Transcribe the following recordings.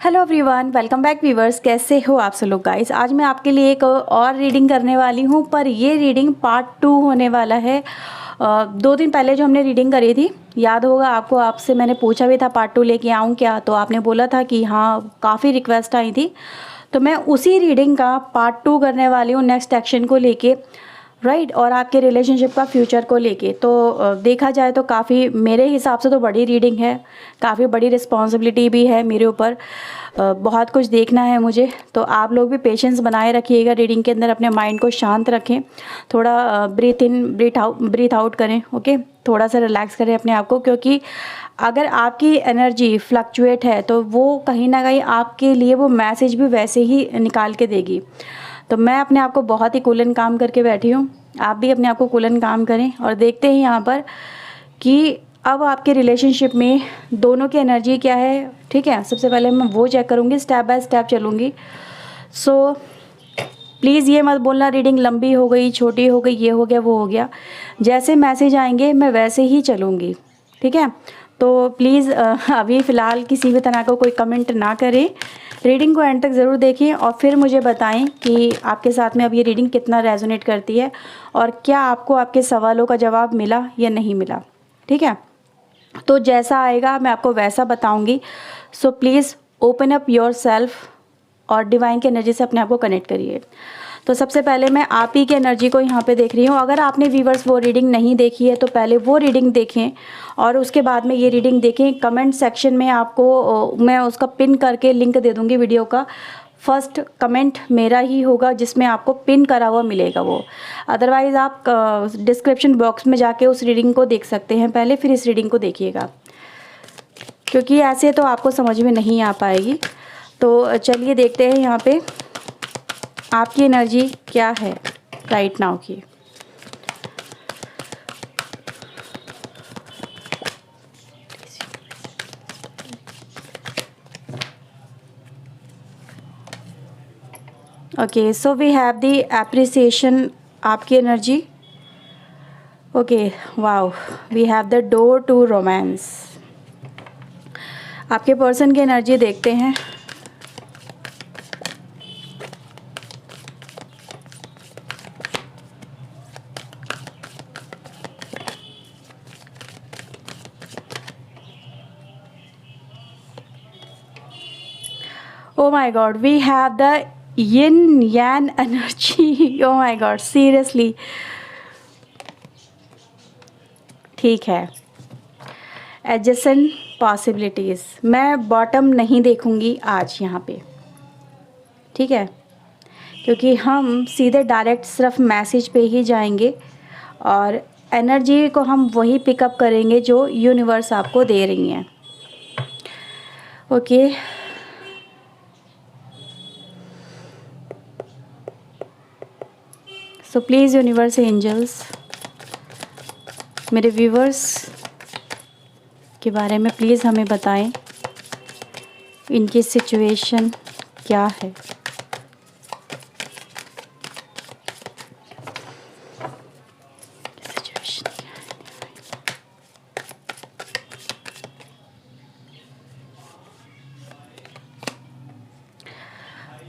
Hello everyone, welcome back viewers. कैसे हो आप सब लोग गाइस। आज मैं आपके लिए एक और रीडिंग करने वाली हूँ, पर ये रीडिंग पार्ट 2 होने वाला है। 2 दिन पहले जो हमने रीडिंग करी थी, याद होगा आपको, आपसे मैंने पूछा भी था पार्ट 2 लेके आऊँ क्या, तो आपने बोला था कि हाँ, काफ़ी रिक्वेस्ट आई थी। तो मैं उसी रीडिंग का पार्ट 2 करने वाली हूँ, नेक्स्ट एक्शन को लेके, राइट। और आपके रिलेशनशिप का फ्यूचर को लेके। तो देखा जाए तो काफ़ी, मेरे हिसाब से तो बड़ी रीडिंग है, काफ़ी बड़ी रिस्पॉन्सिबिलिटी भी है मेरे ऊपर। बहुत कुछ देखना है मुझे, तो आप लोग भी पेशेंस बनाए रखिएगा रीडिंग के अंदर, अपने माइंड को शांत रखें, थोड़ा ब्रीथ इन ब्रीथ आउट करें, ओके। थोड़ा सा रिलैक्स करें अपने आप को, क्योंकि अगर आपकी एनर्जी फ्लक्चुएट है तो वो कहीं ना कहीं आपके लिए वो मैसेज भी वैसे ही निकाल के देगी। तो मैं अपने आप को बहुत ही कूलन काम करके बैठी हूँ, आप भी अपने आप को कूलन काम करें। और देखते हैं यहाँ पर कि अब आपके रिलेशनशिप में दोनों की एनर्जी क्या है, ठीक है। सबसे पहले मैं वो चेक करूँगी, स्टेप बाय स्टेप चलूँगी। सो प्लीज़ ये मत बोलना रीडिंग लंबी हो गई, छोटी हो गई, ये हो गया, वो हो गया। जैसे मैसेज आएंगे मैं वैसे ही चलूँगी, ठीक है। तो प्लीज़ अभी फ़िलहाल किसी भी तरह का कोई कमेंट ना करें, रीडिंग को एंड तक ज़रूर देखें और फिर मुझे बताएं कि आपके साथ में अब ये रीडिंग कितना रेजोनेट करती है और क्या आपको आपके सवालों का जवाब मिला या नहीं मिला, ठीक है। तो जैसा आएगा मैं आपको वैसा बताऊंगी। So please open up your self और डिवाइन की एनर्जी से अपने आप को कनेक्ट करिए। तो सबसे पहले मैं आप ही की एनर्जी को यहाँ पे देख रही हूँ। अगर आपने व्यूवर्स वो रीडिंग नहीं देखी है तो पहले वो रीडिंग देखें और उसके बाद में ये रीडिंग देखें। कमेंट सेक्शन में आपको मैं उसका पिन करके लिंक दे दूँगी वीडियो का। फर्स्ट कमेंट मेरा ही होगा जिसमें आपको पिन करा हुआ मिलेगा वो। अदरवाइज़ आप डिस्क्रिप्शन बॉक्स में जाके उस रीडिंग को देख सकते हैं पहले, फिर इस रीडिंग को देखिएगा, क्योंकि ऐसे तो आपको समझ में नहीं आ पाएगी। तो चलिए देखते हैं यहाँ पे आपकी एनर्जी क्या है राइट नाउ की। Okay, so we have the appreciation, आपकी energy. Okay, wow, we have the door to romance. आपके पर्सन की एनर्जी देखते हैं। Oh my God, we have the yin yang energy. Oh my God, seriously. ठीक है, adjacent possibilities, मैं bottom नहीं देखूंगी आज यहाँ पे, ठीक है, क्योंकि हम सीधे डायरेक्ट सिर्फ मैसेज पे ही जाएंगे और एनर्जी को हम वही पिकअप करेंगे जो यूनिवर्स आपको दे रही हैं, okay. So please universe, angels, मेरे व्यूवर्स के बारे में प्लीज़ हमें बताएं, इनकी सिचुएशन क्या है।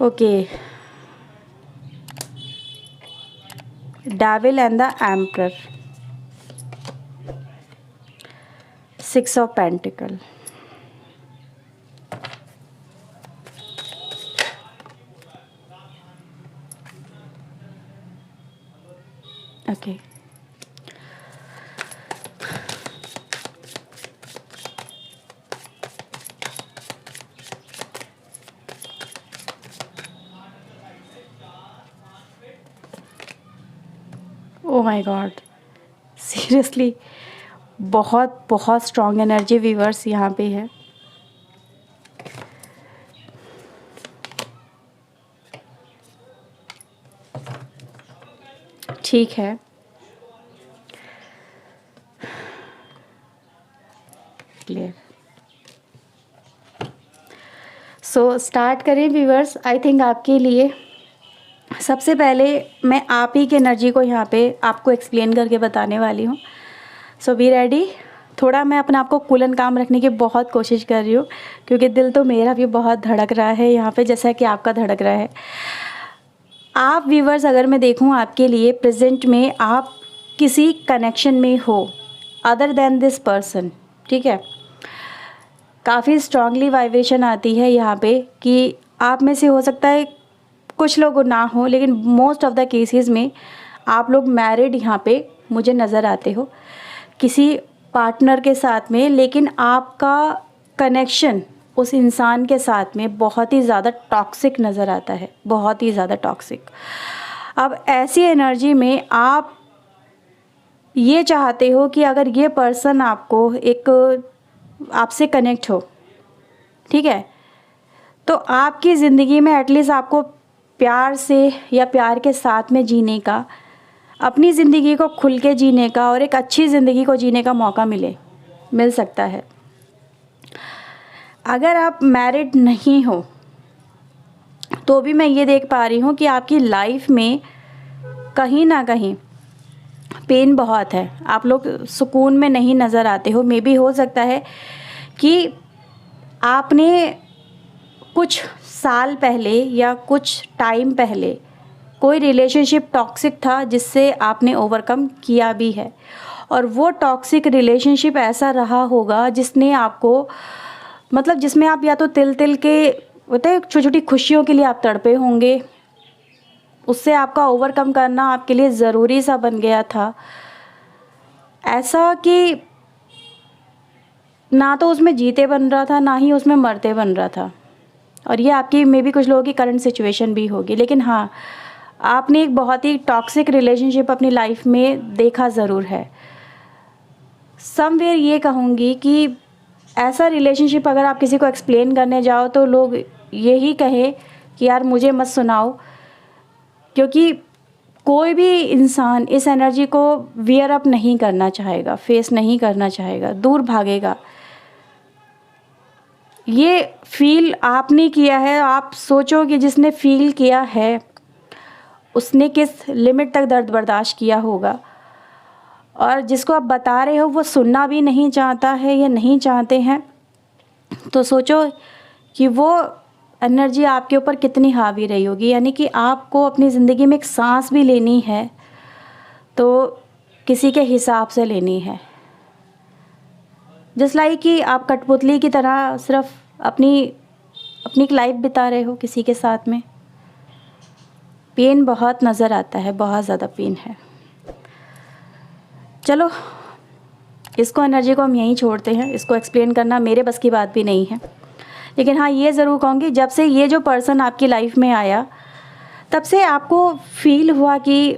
Okay, Devil and the Emperor, 6 of Pentacles, okay. Oh my God, seriously बहुत बहुत स्ट्रॉन्ग एनर्जी व्यूवर्स यहाँ पे है। ठीक है, क्लियर। सो स्टार्ट करें व्यूवर्स। आई थिंक आपके लिए सबसे पहले मैं आप ही की एनर्जी को यहाँ पे आपको एक्सप्लेन करके बताने वाली हूँ। सो बी रेडी। थोड़ा मैं अपने आप को कूल एंड काम रखने की बहुत कोशिश कर रही हूँ, क्योंकि दिल तो मेरा भी बहुत धड़क रहा है यहाँ पे, जैसा कि आपका धड़क रहा है। आप व्यूवर्स, अगर मैं देखूँ आपके लिए प्रेजेंट में आप किसी कनेक्शन में हो अदर देन दिस पर्सन, ठीक है, काफ़ी स्ट्रांगली वाइब्रेशन आती है यहाँ पे कि आप में से हो सकता है कुछ लोग ना हो, लेकिन मोस्ट ऑफ द केसेस में आप लोग मैरिड यहाँ पे मुझे नज़र आते हो किसी पार्टनर के साथ में, लेकिन आपका कनेक्शन उस इंसान के साथ में बहुत ही ज़्यादा टॉक्सिक नज़र आता है, बहुत ही ज़्यादा टॉक्सिक। अब ऐसी एनर्जी में आप ये चाहते हो कि अगर ये पर्सन आपको आपसे कनेक्ट हो, ठीक है, तो आपकी ज़िंदगी में एटलीस्ट आपको प्यार से या प्यार के साथ में जीने का, अपनी ज़िंदगी को खुल के जीने का और एक अच्छी ज़िंदगी को जीने का मौका मिल सकता है। अगर आप मैरिड नहीं हो तो भी मैं ये देख पा रही हूँ कि आपकी लाइफ में कहीं ना कहीं पेन बहुत है, आप लोग सुकून में नहीं नज़र आते हो। मे बी हो सकता है कि आपने कुछ साल पहले या कुछ टाइम पहले कोई रिलेशनशिप टॉक्सिक था जिससे आपने ओवरकम किया भी है, और वो टॉक्सिक रिलेशनशिप ऐसा रहा होगा जिसने आपको, मतलब जिसमें आप या तो तिल के होते हैं छोटी छोटी खुशियों के लिए आप तड़पे होंगे, उससे आपका ओवरकम करना आपके लिए ज़रूरी सा बन गया था, ऐसा कि ना तो उसमें जीते बन रहा था ना ही उसमें मरते बन रहा था। और ये आपकी मे बी कुछ लोगों की करंट सिचुएशन भी होगी, लेकिन हाँ, आपने एक बहुत ही टॉक्सिक रिलेशनशिप अपनी लाइफ में देखा ज़रूर है। समवेयर ये कहूँगी कि ऐसा रिलेशनशिप अगर आप किसी को एक्सप्लेन करने जाओ तो लोग यही कहें कि यार मुझे मत सुनाओ, क्योंकि कोई भी इंसान इस एनर्जी को वियर अप नहीं करना चाहेगा, फेस नहीं करना चाहेगा, दूर भागेगा। ये फील आपने किया है, आप सोचो कि जिसने फील किया है उसने किस लिमिट तक दर्द बर्दाश्त किया होगा, और जिसको आप बता रहे हो वो सुनना भी नहीं चाहता है या नहीं चाहते हैं, तो सोचो कि वो एनर्जी आपके ऊपर कितनी हावी रही होगी। यानी कि आपको अपनी ज़िंदगी में एक सांस भी लेनी है तो किसी के हिसाब से लेनी है, जस्ट लाइक कि आप कठपुतली की तरह सिर्फ अपनी लाइफ बिता रहे हो किसी के साथ में। पेन बहुत नज़र आता है, बहुत ज़्यादा पेन है। चलो, इसको एनर्जी को हम यहीं छोड़ते हैं, इसको एक्सप्लेन करना मेरे बस की बात भी नहीं है। लेकिन हाँ, ये ज़रूर कहूँगी, जब से ये जो पर्सन आपकी लाइफ में आया तब से आपको फील हुआ कि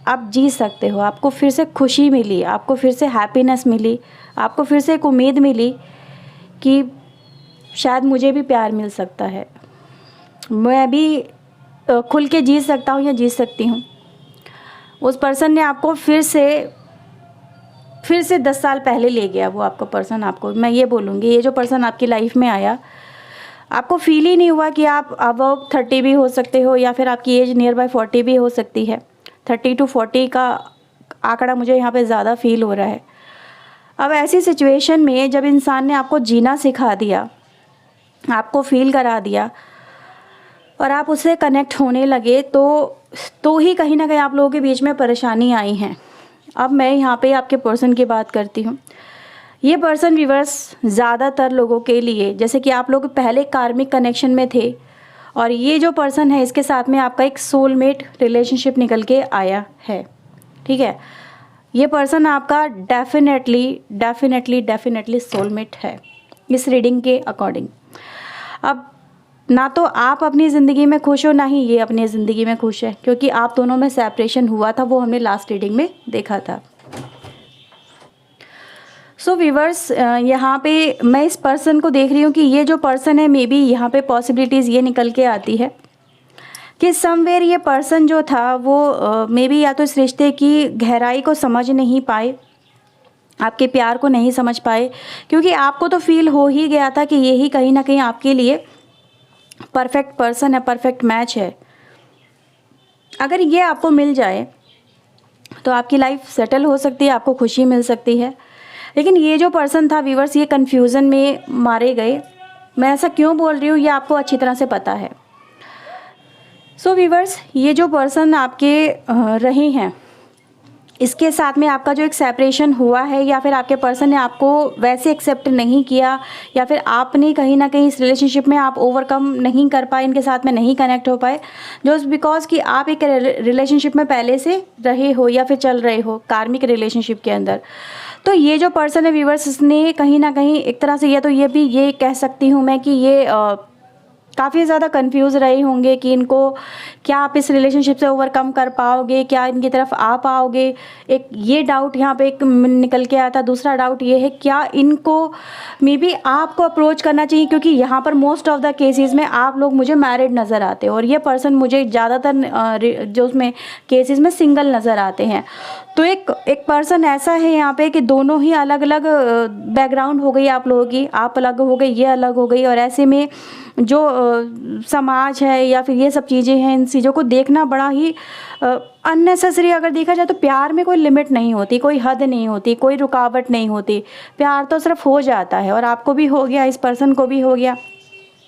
आप जी सकते हो, आपको फिर से खुशी मिली, आपको फिर से हैप्पीनेस मिली, आपको फिर से एक उम्मीद मिली कि शायद मुझे भी प्यार मिल सकता है, मैं भी खुल के जी सकता हूँ या जी सकती हूँ। उस पर्सन ने आपको फिर से 10 साल पहले ले गया। वो आपका पर्सन, आपको मैं ये बोलूँगी, ये जो पर्सन आपकी लाइफ में आया, आपको फील ही नहीं हुआ कि आप अबव 30 भी हो सकते हो या फिर आपकी एज नियर बाय 40 भी हो सकती है। 30 to 40 का आंकड़ा मुझे यहाँ पे ज़्यादा फील हो रहा है। अब ऐसी सिचुएशन में जब इंसान ने आपको जीना सिखा दिया, आपको फील करा दिया और आप उससे कनेक्ट होने लगे, तो ही कहीं ना कहीं आप लोगों के बीच में परेशानी आई है। अब मैं यहाँ पे आपके पर्सन की बात करती हूँ। ये पर्सन व्यूअर्स ज़्यादातर लोगों के लिए, जैसे कि आप लोग पहले कार्मिक कनेक्शन में थे और ये जो पर्सन है इसके साथ में आपका एक सोलमेट रिलेशनशिप निकल के आया है, ठीक है। ये पर्सन आपका डेफिनेटली सोलमेट है इस रीडिंग के अकॉर्डिंग। अब ना तो आप अपनी ज़िंदगी में खुश हो, ना ही ये अपनी ज़िंदगी में खुश है, क्योंकि आप दोनों में सेपरेशन हुआ था, वो हमने लास्ट रीडिंग में देखा था। सो व्यूअर्स, यहाँ पे मैं इस पर्सन को देख रही हूँ कि ये जो पर्सन है, मे बी यहाँ पे पॉसिबिलिटीज़ ये निकल के आती है कि समवेयर ये पर्सन जो था वो मे बी या तो इस रिश्ते की गहराई को समझ नहीं पाए, आपके प्यार को नहीं समझ पाए, क्योंकि आपको तो फील हो ही गया था कि यही कहीं ना कहीं आपके लिए परफेक्ट पर्सन है, परफेक्ट मैच है। अगर ये आपको मिल जाए तो आपकी लाइफ सेटल हो सकती है, आपको खुशी मिल सकती है। लेकिन ये जो पर्सन था व्यूअर्स, ये कन्फ्यूज़न में मारे गए। मैं ऐसा क्यों बोल रही हूँ ये आपको अच्छी तरह से पता है। सो व्यूअर्स, ये जो पर्सन आपके रहे हैं, इसके साथ में आपका जो एक सेपरेशन हुआ है, या फिर आपके पर्सन ने आपको वैसे एक्सेप्ट नहीं किया, या फिर आपने कहीं ना कहीं इस रिलेशनशिप में आप ओवरकम नहीं कर पाए, इनके साथ में नहीं कनेक्ट हो पाए, जस्ट बिकॉज कि आप एक रिलेशनशिप में पहले से रहे हो या फिर चल रहे हो कार्मिक रिलेशनशिप के अंदर। तो ये जो पर्सन है व्यूअर्स, इसने कहीं ना कहीं एक तरह से, या तो ये भी ये कह सकती हूँ मैं कि ये काफ़ी ज़्यादा कंफ्यूज रहे होंगे कि इनको क्या आप इस रिलेशनशिप से ओवरकम कर पाओगे, क्या इनकी तरफ आ पाओगे। एक ये डाउट यहाँ पे एक निकल के आया था। दूसरा डाउट ये है, क्या इनको मे बी आपको अप्रोच करना चाहिए, क्योंकि यहाँ पर मोस्ट ऑफ द केसेस में आप लोग मुझे मैरिड नज़र आते हो और ये पर्सन मुझे ज़्यादातर जो उसमें केसेस में सिंगल नज़र आते हैं। तो एक पर्सन ऐसा है यहाँ पे कि दोनों ही अलग अलग बैकग्राउंड हो गई आप लोगों की, आप अलग हो गए, ये अलग हो गई, और ऐसे में जो समाज है या फिर ये सब चीज़ें हैं, इन चीज़ों को देखना बड़ा ही अननेसेसरी। अगर देखा जाए तो प्यार में कोई लिमिट नहीं होती, कोई हद नहीं होती, कोई रुकावट नहीं होती। प्यार तो सिर्फ हो जाता है, और आपको भी हो गया, इस पर्सन को भी हो गया।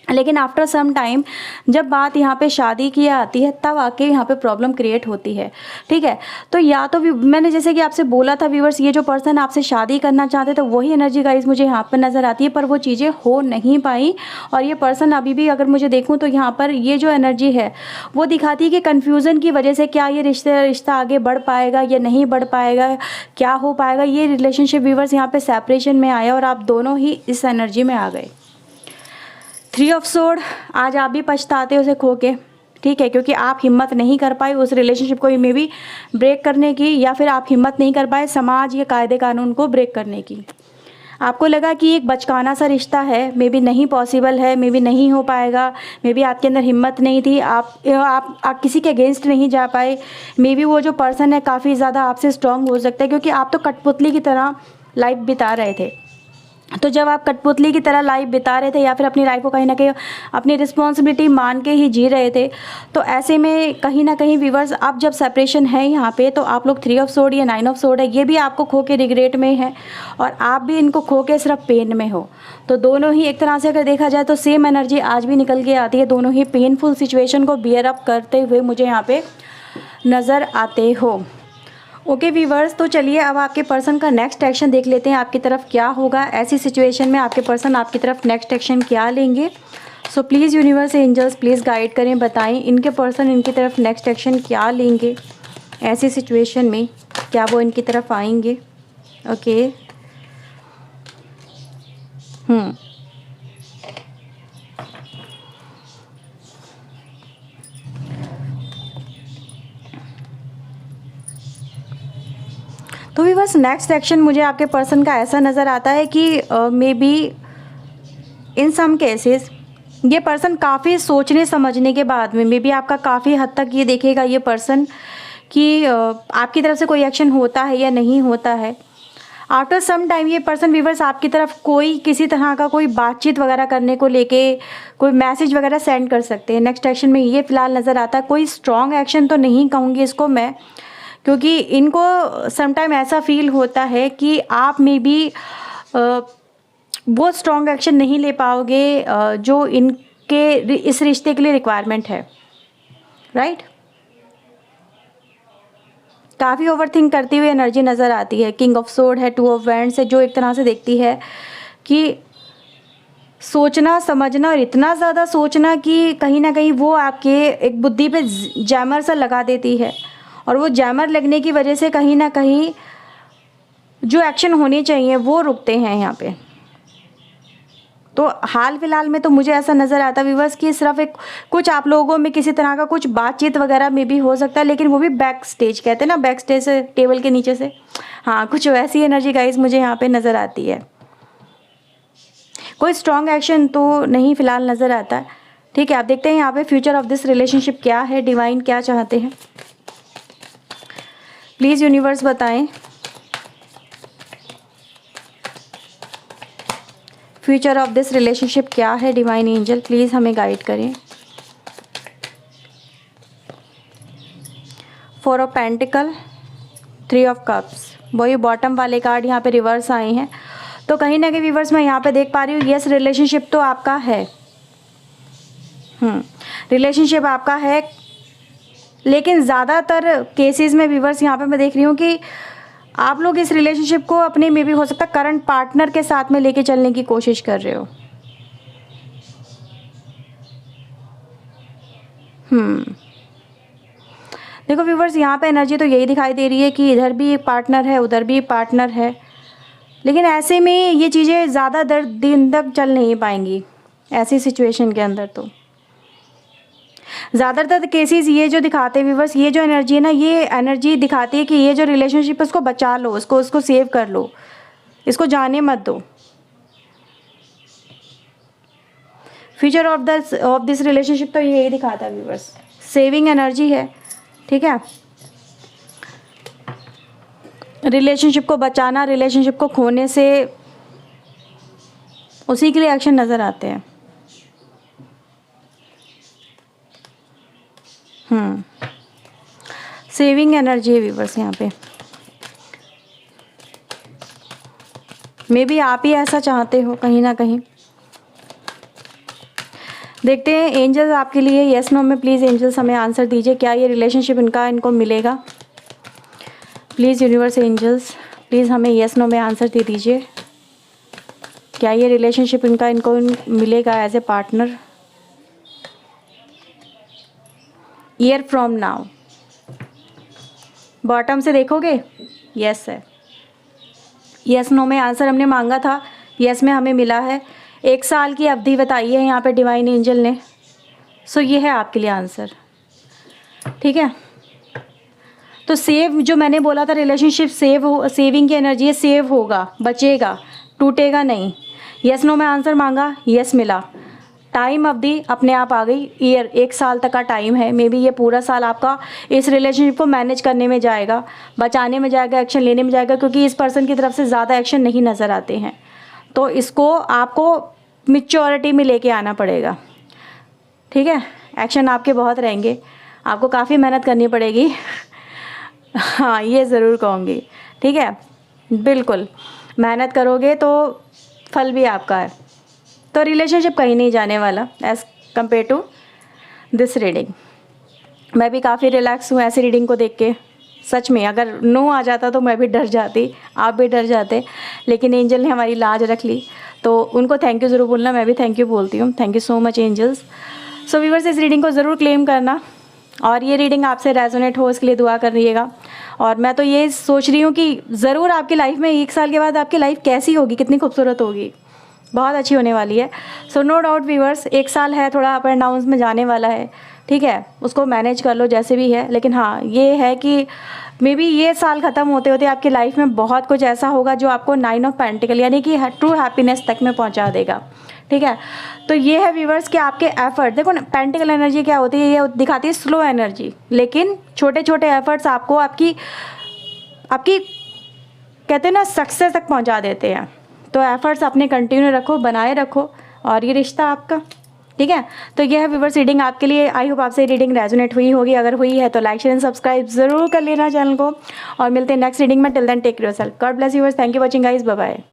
लेकिन आफ्टर सम टाइम जब बात यहाँ पे शादी की आती है, तब आके यहाँ पे प्रॉब्लम क्रिएट होती है। ठीक है, तो या तो मैंने जैसे कि आपसे बोला था व्यूअर्स, ये जो पर्सन आपसे शादी करना चाहते तो वही एनर्जी गाइस मुझे यहाँ पर नज़र आती है, पर वो चीज़ें हो नहीं पाई। और ये पर्सन अभी भी अगर मुझे देखूँ तो यहाँ पर ये जो एनर्जी है वो दिखाती है कि कन्फ्यूज़न की वजह से क्या ये रिश्ता आगे बढ़ पाएगा या नहीं बढ़ पाएगा, क्या हो पाएगा। ये रिलेशनशिप व्यूअर्स यहाँ पे सेपरेशन में आया और आप दोनों ही इस एनर्जी में आ गए। 3 ऑफ सोर्ड, आज आप भी पछताते हो उसे खो के। ठीक है, क्योंकि आप हिम्मत नहीं कर पाए उस रिलेशनशिप को में भी ब्रेक करने की, या फिर आप हिम्मत नहीं कर पाए समाज या कायदे कानून को ब्रेक करने की। आपको लगा कि एक बचकाना सा रिश्ता है, मे बी नहीं पॉसिबल है, मे बी नहीं हो पाएगा, मे बी आपके अंदर हिम्मत नहीं थी, आप किसी के अगेंस्ट नहीं जा पाए। मे बी वो जो पर्सन है काफ़ी ज़्यादा आपसे स्ट्रांग हो सकता है, क्योंकि आप तो कठपुतली की तरह लाइफ बिता रहे थे। तो जब आप कठपुतली की तरह लाइफ बिता रहे थे, या फिर अपनी लाइफ को कहीं ना कहीं अपनी रिस्पॉन्सिबिलिटी मान के ही जी रहे थे, तो ऐसे में कहीं ना कहीं व्यूअर्स, अब जब सेपरेशन है यहाँ पे, तो आप लोग 3 ऑफ सोर्ड या 9 ऑफ सोर्ड है, ये भी आपको खो के रिग्रेट में है, और आप भी इनको खो के सिर्फ पेन में हो। तो दोनों ही एक तरह से अगर देखा जाए तो सेम एनर्जी आज भी निकल के आती है। दोनों ही पेनफुल सिचुएशन को बियर अप करते हुए मुझे यहाँ पे नज़र आते हो। ओके व्यूवर्स, तो चलिए अब आपके पर्सन का नेक्स्ट एक्शन देख लेते हैं, आपकी तरफ क्या होगा। ऐसी सिचुएशन में आपके पर्सन आपकी तरफ नेक्स्ट एक्शन क्या लेंगे। So please universe angels please guide करें, बताएं इनके पर्सन इनकी तरफ नेक्स्ट एक्शन क्या लेंगे। ऐसी सिचुएशन में क्या वो इनकी तरफ आएंगे। ओके तो भी बस नेक्स्ट एक्शन मुझे आपके पर्सन का ऐसा नज़र आता है कि maybe in some cases ये पर्सन काफ़ी सोचने समझने के बाद में मे बी आपका काफ़ी हद तक ये देखेगा ये पर्सन कि आपकी तरफ से कोई एक्शन होता है या नहीं होता है। आफ्टर सम टाइम ये पर्सन व्यूअर्स आपकी तरफ कोई किसी तरह का कोई बातचीत वगैरह करने को लेके कोई मैसेज वगैरह सेंड कर सकते हैं। नेक्स्ट एक्शन में ये फ़िलहाल नज़र आता है। कोई स्ट्रॉन्ग एक्शन तो नहीं कहूँगी इसको मैं, क्योंकि इनको समटाइम ऐसा फील होता है कि आप में भी वो स्ट्रॉन्ग एक्शन नहीं ले पाओगे जो इनके इस रिश्ते के लिए रिक्वायरमेंट है। राइट, काफ़ी ओवरथिंक करती हुई एनर्जी नज़र आती है। किंग ऑफ सोर्ड है, 2 ऑफ वैंड्स है, जो एक तरह से देखती है कि सोचना समझना और इतना ज़्यादा सोचना कि कहीं ना कहीं वो आपके एक बुद्धि पे जैमर सा लगा देती है, और वो जैमर लगने की वजह से कहीं ना कहीं जो एक्शन होने चाहिए वो रुकते हैं यहाँ पे। तो हाल फिलहाल में तो मुझे ऐसा नज़र आता है व्यूअर्स कि सिर्फ एक कुछ आप लोगों में किसी तरह का कुछ बातचीत वगैरह में भी हो सकता है, लेकिन वो भी बैक स्टेज कहते हैं ना, बैक स्टेज से टेबल के नीचे से, हाँ कुछ वैसी एनर्जी गाइस मुझे यहाँ पे नज़र आती है। कोई स्ट्रॉन्ग एक्शन तो नहीं फिलहाल नज़र आता है। ठीक है, आप देखते हैं यहाँ पे फ्यूचर ऑफ दिस रिलेशनशिप क्या है, डिवाइन क्या चाहते हैं। प्लीज़ यूनिवर्स बताएं फ्यूचर ऑफ दिस रिलेशनशिप क्या है। डिवाइन एंजल प्लीज़ हमें गाइड करें। 4 ऑफ पेंटिकल, 3 ऑफ कप्स, वही बॉटम वाले कार्ड यहाँ पे रिवर्स आए हैं। तो कहीं ना कहीं व्यूअर्स मैं यहाँ पे देख पा रही हूँ, यस रिलेशनशिप तो आपका है, रिलेशनशिप आपका है, लेकिन ज़्यादातर केसेस में व्यूअर्स यहाँ पे मैं देख रही हूँ कि आप लोग इस रिलेशनशिप को अपने में भी हो सकता है करंट पार्टनर के साथ में लेके चलने की कोशिश कर रहे हो। देखो व्यूअर्स यहाँ पे एनर्जी तो यही दिखाई दे रही है कि इधर भी एक पार्टनर है, उधर भी एक पार्टनर है, लेकिन ऐसे में ये चीज़ें ज़्यादा दिन तक चल नहीं पाएंगी ऐसी सिचुएशन के अंदर। तो ज़्यादातर केसेस ये जो दिखाते हैं व्यूअर्स, ये जो एनर्जी है ना, ये एनर्जी दिखाती है कि ये जो रिलेशनशिप है उसको बचा लो, उसको सेव कर लो, इसको जाने मत दो। फ्यूचर ऑफ दिस रिलेशनशिप तो यही दिखाता है व्यूअर्स, सेविंग एनर्जी है, ठीक है। रिलेशनशिप को बचाना, रिलेशनशिप को खोने से, उसी के लिए एक्शन नज़र आते हैं। सेविंग एनर्जी है व्यूअर्स यहाँ पे। मे बी आप ही ऐसा चाहते हो कहीं ना कहीं। देखते हैं एंजल्स आपके लिए यस नो में, प्लीज़ एंजल्स हमें आंसर दीजिए, क्या ये रिलेशनशिप इनको मिलेगा। प्लीज़ यूनिवर्स एंजल्स प्लीज़ हमें यस नो में आंसर दे दीजिए, क्या ये रिलेशनशिप इनको मिलेगा as a partner. Year from now, bottom से देखोगे, यस है, यस नो में आंसर हमने मांगा था, यस में हमें मिला है। 1 साल की अवधि बताई है यहाँ पे डिवाइन एंजल ने, सो ये है आपके लिए आंसर, ठीक है। तो सेव, जो मैंने बोला था रिलेशनशिप सेविंग की एनर्जी है, सेव होगा, बचेगा, टूटेगा नहीं। यस नो में आंसर मांगा, यस मिला। टाइम अवधि अपने आप आ गई, ईयर 1 साल तक का टाइम है। मे बी ये पूरा साल आपका इस रिलेशनशिप को मैनेज करने में जाएगा, बचाने में जाएगा, एक्शन लेने में जाएगा, क्योंकि इस पर्सन की तरफ से ज़्यादा एक्शन नहीं नज़र आते हैं। तो इसको आपको मैच्योरिटी में लेके आना पड़ेगा, ठीक है। एक्शन आपके बहुत रहेंगे, आपको काफ़ी मेहनत करनी पड़ेगी हाँ ये ज़रूर कहूँगी, ठीक है। बिल्कुल मेहनत करोगे तो फल भी आपका है। तो रिलेशनशिप कहीं नहीं जाने वाला as compared to this reading. मैं भी काफ़ी रिलैक्स हूँ ऐसी रीडिंग को देख के। सच में अगर नो आ जाता तो मैं भी डर जाती, आप भी डर जाते, लेकिन एंजल ने हमारी लाज रख ली, तो उनको थैंक यू ज़रूर बोलना, मैं भी थैंक यू बोलती हूँ। Thank you so much angels. So viewers इस रीडिंग को ज़रूर क्लेम करना, और ये रीडिंग आपसे रेजोनेट हो इसके लिए दुआ कर रहिएगा। और मैं तो ये सोच रही हूँ कि ज़रूर आपकी लाइफ में 1 साल के बाद आपकी लाइफ कैसी होगी, कितनी खूबसूरत होगी, बहुत अच्छी होने वाली है। सो नो डाउट व्यूअर्स, 1 साल है, थोड़ा अप एंड डाउन्स में जाने वाला है, ठीक है, उसको मैनेज कर लो जैसे भी है। लेकिन हाँ ये है कि मे बी ये साल ख़त्म होते होते आपकी लाइफ में बहुत कुछ ऐसा होगा जो आपको 9 ऑफ पेंटिकल यानी कि ट्रू हैप्पीनेस तक में पहुंचा देगा, ठीक है। तो ये है व्यूअर्स कि आपके एफर्ट, देखो ना पेंटिकल एनर्जी क्या होती है, ये दिखाती है स्लो एनर्जी, लेकिन छोटे छोटे एफर्ट्स आपको आपकी कहते हैं ना सक्सेस तक पहुंचा देते हैं। तो एफर्ट्स अपने कंटिन्यू रखो, बनाए रखो, और ये रिश्ता आपका, ठीक है। तो ये है व्यूअर्स रीडिंग आपके लिए। आई होप आपसे रीडिंग रेजोनेट हुई होगी, अगर हुई है तो लाइक शेयर एंड सब्सक्राइब जरूर कर लेना चैनल को, और मिलते हैं नेक्स्ट रीडिंग में। Till then take care yourself, God bless you, thank you watching guys, bye bye.